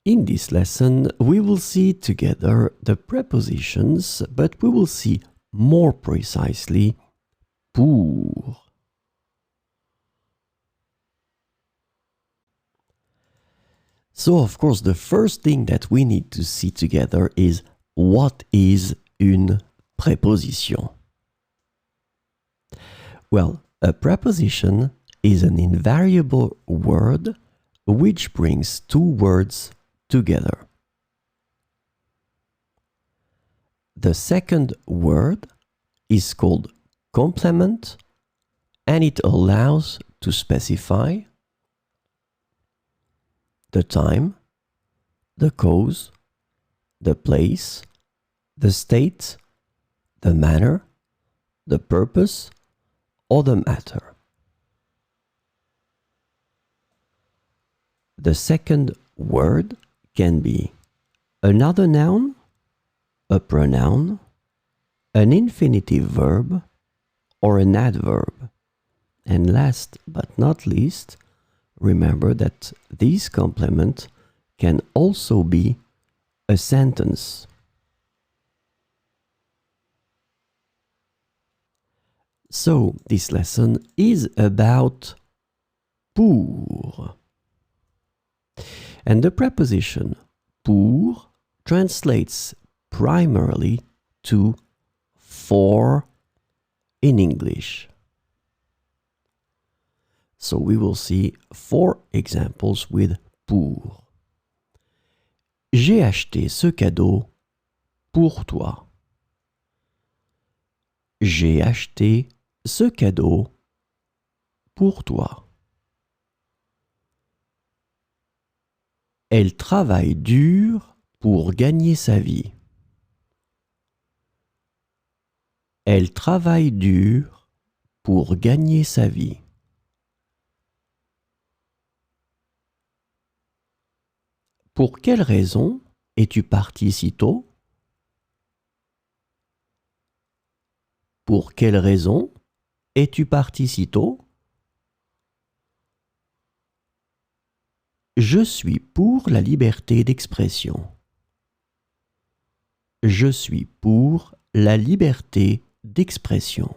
In this lesson, we will see together the prepositions, but we will see more precisely pour. So, of course, the first thing that we need to see together is what is une preposition? Well, a preposition is an invariable word which brings two words together. The second word is called complement, and it allows to specify the time, the cause, the place, the state, the manner, the purpose, or the matter. The second word can be another noun, a pronoun, an infinitive verb, or an adverb. And last but not least, remember that this complement can also be a sentence. So, this lesson is about pour. And the preposition pour translates primarily to for in English. So we will see 4 examples with pour. J'ai acheté ce cadeau pour toi. J'ai acheté ce cadeau pour toi. Elle travaille dur pour gagner sa vie. Elle travaille dur pour gagner sa vie. Pour quelle raison es-tu parti si tôt? Pour quelle raison es-tu parti si tôt? Je suis pour la liberté d'expression. Je suis pour la liberté d'expression.